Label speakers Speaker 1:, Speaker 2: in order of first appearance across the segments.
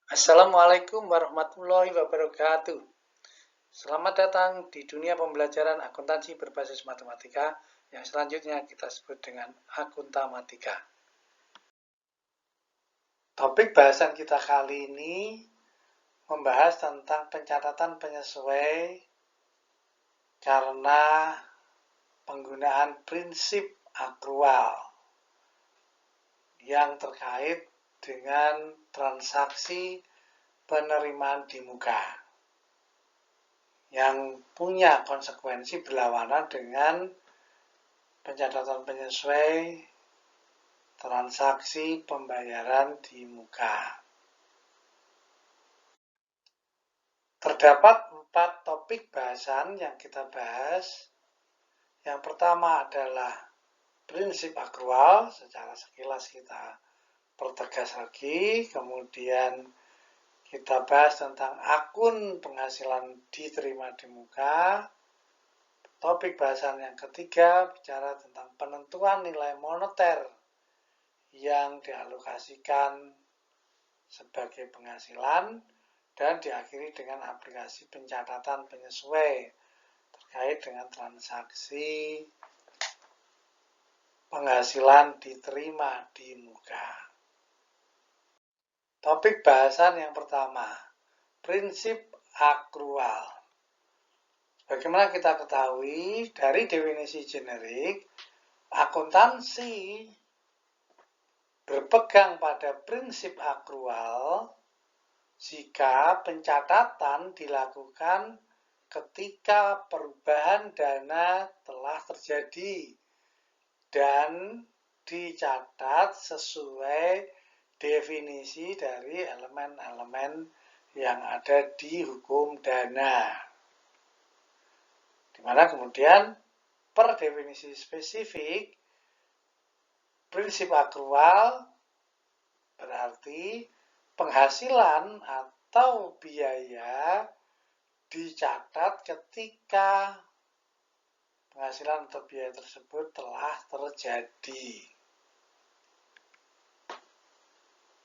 Speaker 1: Assalamualaikum warahmatullahi wabarakatuh. Selamat datang di dunia pembelajaran akuntansi berbasis matematika yang selanjutnya kita sebut dengan akuntamatika. Topik bahasan kita kali ini membahas tentang pencatatan penyesuai karena penggunaan prinsip akrual yang terkait dengan transaksi penerimaan di muka yang punya konsekuensi berlawanan dengan pencatatan penyesuai transaksi pembayaran di muka. Terdapat 4 topik bahasan yang kita bahas. Yang pertama adalah prinsip akrual, secara sekilas kita pertegas lagi. Kemudian kita bahas tentang akun penghasilan diterima di muka. Topik bahasan yang ketiga bicara tentang penentuan nilai moneter yang dialokasikan sebagai penghasilan, dan diakhiri dengan aplikasi pencatatan penyesuai terkait dengan transaksi penghasilan diterima di muka. Topik bahasan yang pertama, prinsip akrual. Bagaimana kita ketahui dari definisi generik, akuntansi berpegang pada prinsip akrual jika pencatatan dilakukan ketika perubahan dana telah terjadi dan dicatat sesuai definisi dari elemen-elemen yang ada di hukum dana. Di mana kemudian per definisi spesifik, prinsip akrual berarti penghasilan atau biaya dicatat ketika penghasilan atau biaya tersebut telah terjadi.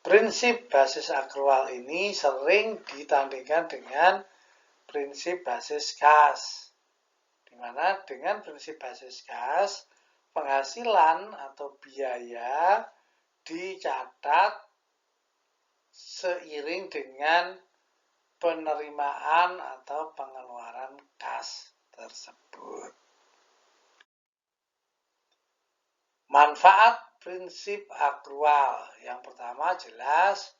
Speaker 1: Prinsip basis akrual ini sering ditandingkan dengan prinsip basis kas, di mana dengan prinsip basis kas, penghasilan atau biaya dicatat seiring dengan penerimaan atau pengeluaran kas tersebut. Manfaat prinsip akrual. Yang pertama jelas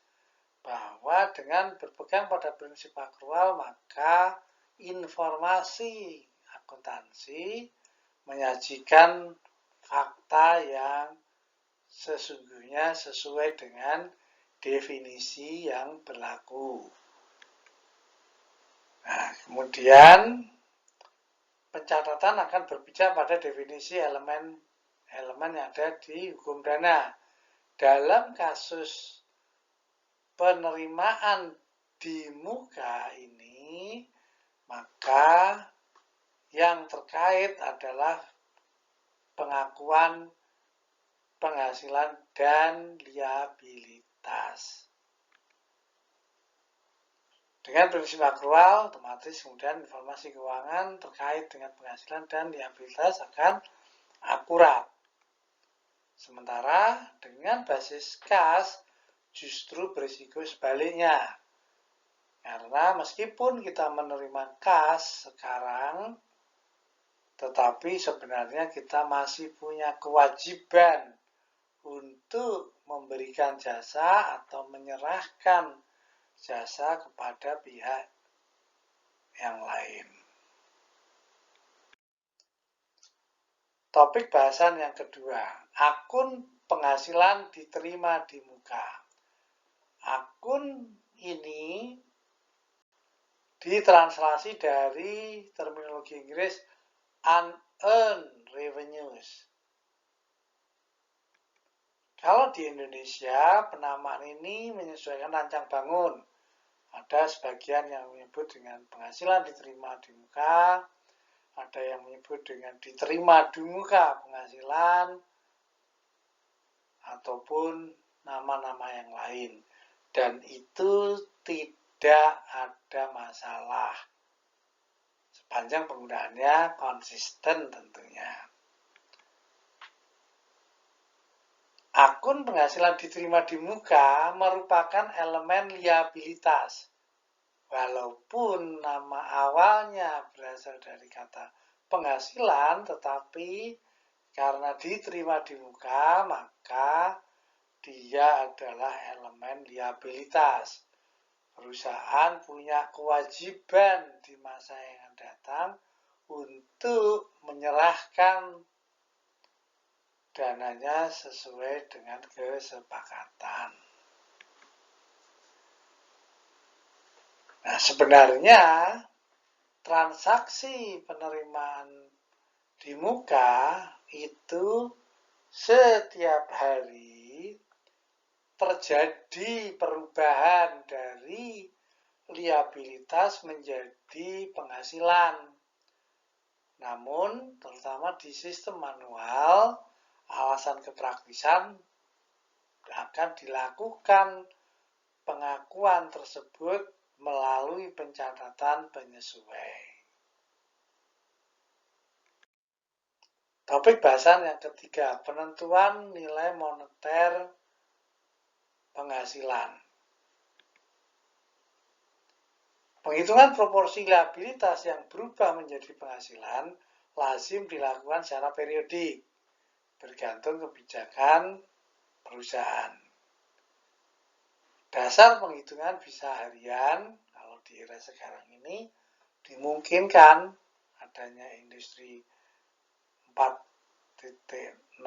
Speaker 1: bahwa dengan berpegang pada prinsip akrual maka informasi akuntansi menyajikan fakta yang sesungguhnya sesuai dengan definisi yang berlaku. Nah, kemudian pencatatan akan berbicara pada definisi elemen yang ada di hukum dana. Dalam kasus penerimaan di muka ini, maka yang terkait adalah pengakuan penghasilan dan liabilitas. Dengan prinsip akrual, otomatis kemudian informasi keuangan terkait dengan penghasilan dan liabilitas akan akurat. Sementara dengan basis kas justru berisiko sebaliknya. Karena meskipun kita menerima kas sekarang, tetapi sebenarnya kita masih punya kewajiban untuk memberikan jasa atau menyerahkan jasa kepada pihak yang lain. Topik bahasan yang kedua, akun penghasilan diterima di muka. Akun ini ditranslasi dari terminologi Inggris unearned revenues. Kalau di Indonesia, penamaan ini menyesuaikan rancang bangun. Ada sebagian yang menyebut dengan penghasilan diterima di muka, ada yang menyebut dengan diterima di muka penghasilan, ataupun nama-nama yang lain. Dan itu tidak ada masalah. Sepanjang penggunaannya konsisten tentunya. Akun penghasilan diterima di muka merupakan elemen liabilitas. Walaupun nama awalnya berasal dari kata penghasilan, tetapi karena diterima di muka, maka dia adalah elemen liabilitas. Perusahaan punya kewajiban di masa yang akan datang untuk menyerahkan dananya sesuai dengan kesepakatan. Nah, sebenarnya transaksi penerimaan di muka itu setiap hari terjadi perubahan dari liabilitas menjadi penghasilan. Namun, terutama di sistem manual, alasan kepraktisan akan dilakukan pengakuan tersebut melalui pencatatan penyesuai. Topik bahasan yang ketiga, penentuan nilai moneter penghasilan. Penghitungan proporsi liabilitas yang berubah menjadi penghasilan lazim dilakukan secara periodik, bergantung kebijakan perusahaan. Dasar penghitungan bisa harian, kalau di era sekarang ini dimungkinkan adanya industri 4.0,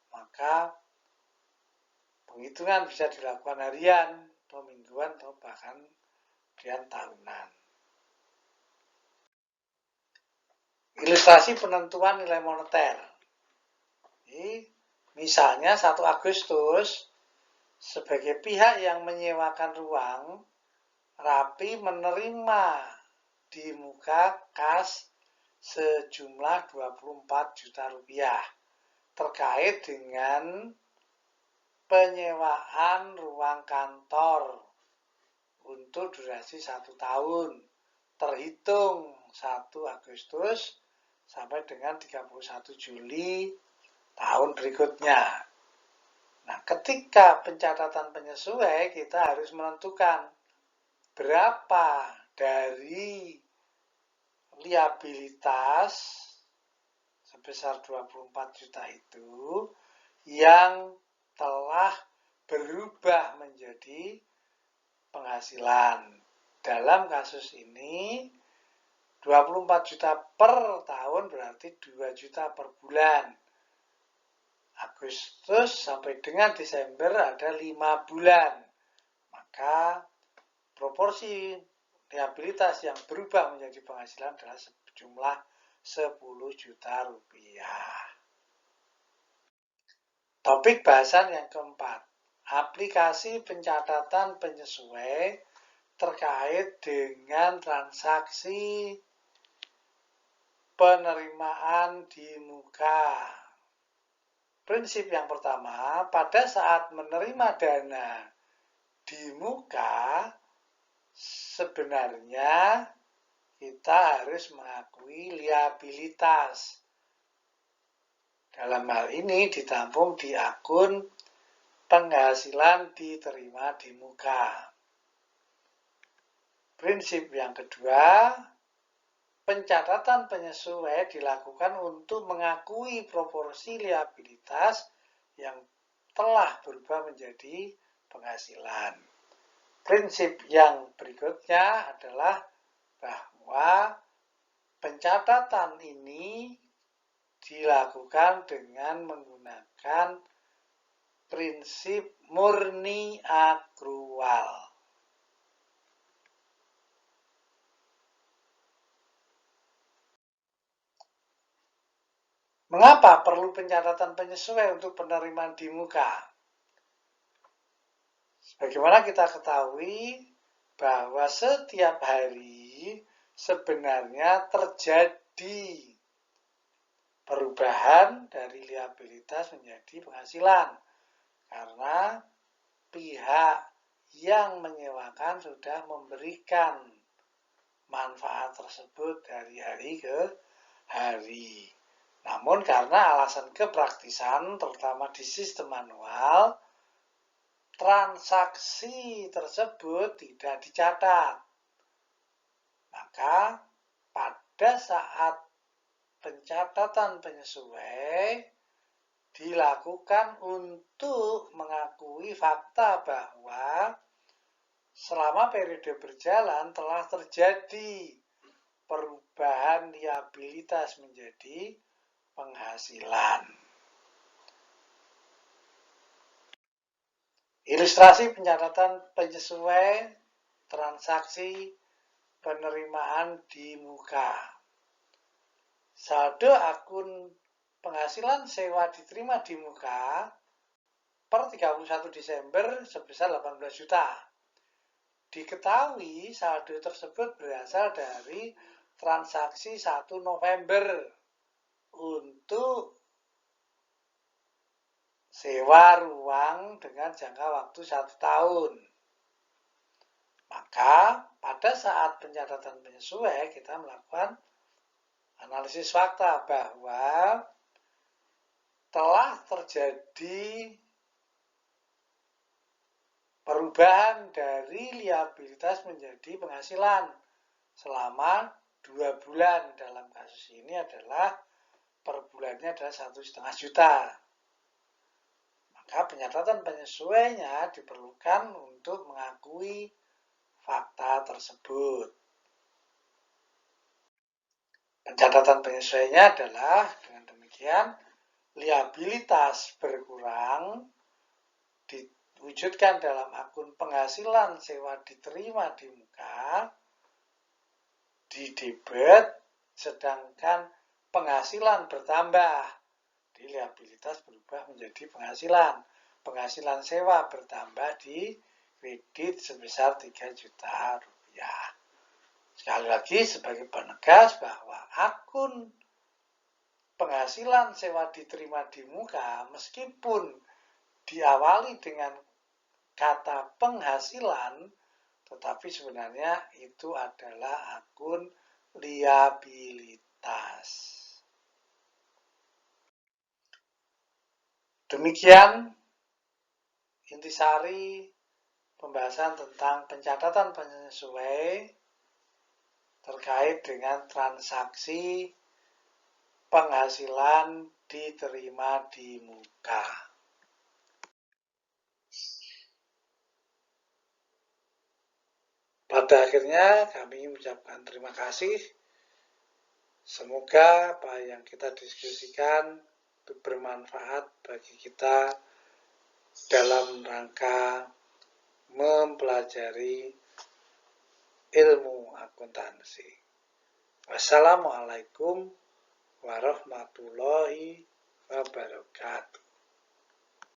Speaker 1: maka penghitungan bisa dilakukan harian, atau mingguan, atau bahkan kemudian tahunan. Ilustrasi penentuan nilai moneter. Jadi, misalnya 1 Agustus, sebagai pihak yang menyewakan ruang, Rapi menerima di muka kas sejumlah 24 juta rupiah terkait dengan penyewaan ruang kantor untuk durasi 1 tahun terhitung 1 Agustus sampai dengan 31 Juli tahun berikutnya. Nah, ketika pencatatan penyesuai, kita harus menentukan berapa dari liabilitas sebesar 24 juta itu yang telah berubah menjadi penghasilan. Dalam kasus ini 24 juta per tahun berarti 2 juta per bulan. Agustus sampai dengan Desember ada 5 bulan. Maka proporsi liabilitas yang berubah menjadi penghasilan adalah sejumlah 10 juta rupiah. Topik bahasan yang keempat, aplikasi pencatatan penyesuai terkait dengan transaksi penerimaan di muka. Prinsip yang pertama, pada saat menerima dana di muka, sebenarnya kita harus mengakui liabilitas. Dalam hal ini ditampung di akun penghasilan diterima di muka. Prinsip yang kedua, pencatatan penyesuai dilakukan untuk mengakui proporsi liabilitas yang telah berubah menjadi penghasilan. Prinsip yang berikutnya adalah bahwa pencatatan ini dilakukan dengan menggunakan prinsip murni akrual. Mengapa perlu pencatatan penyesuai untuk penerimaan di muka? Sebagaimana kita ketahui bahwa setiap hari sebenarnya terjadi perubahan dari liabilitas menjadi penghasilan. Karena pihak yang menyewakan sudah memberikan manfaat tersebut dari hari ke hari. Namun karena alasan kepraktisan, terutama di sistem manual, transaksi tersebut tidak dicatat. Maka pada saat pencatatan penyesuai dilakukan untuk mengakui fakta bahwa selama periode berjalan telah terjadi perubahan liabilitas menjadi penghasilan. Ilustrasi pencatatan penyesuai transaksi penerimaan di muka. Saldo akun penghasilan sewa diterima di muka per 31 Desember sebesar 18 juta. Diketahui saldo tersebut berasal dari transaksi 1 November untuk sewa ruang dengan jangka waktu 1 tahun. Maka pada saat pencatatan penyesuai kita melakukan analisis fakta bahwa telah terjadi perubahan dari liabilitas menjadi penghasilan selama 2 bulan. Dalam kasus ini adalah per bulannya adalah 1,5 juta. Maka pencatatan penyesuainya diperlukan untuk mengakui fakta tersebut. Pencatatan penyesuaiannya adalah dengan demikian liabilitas berkurang diwujudkan dalam akun penghasilan sewa diterima di muka di debit, sedangkan penghasilan bertambah di liabilitas berubah menjadi penghasilan. Penghasilan sewa bertambah di kredit sebesar 3 juta rupiah. Sekali lagi sebagai penegas bahwa akun penghasilan sewa diterima di muka meskipun diawali dengan kata penghasilan, tetapi sebenarnya itu adalah akun liabilitas. Demikian intisari pembahasan tentang pencatatan penyesuai terkait dengan transaksi penghasilan diterima di muka. Pada akhirnya kami mengucapkan terima kasih. Semoga apa yang kita diskusikan bermanfaat bagi kita dalam rangka mempelajari ilmu akuntansi. Wassalamualaikum warahmatullahi wabarakatuh.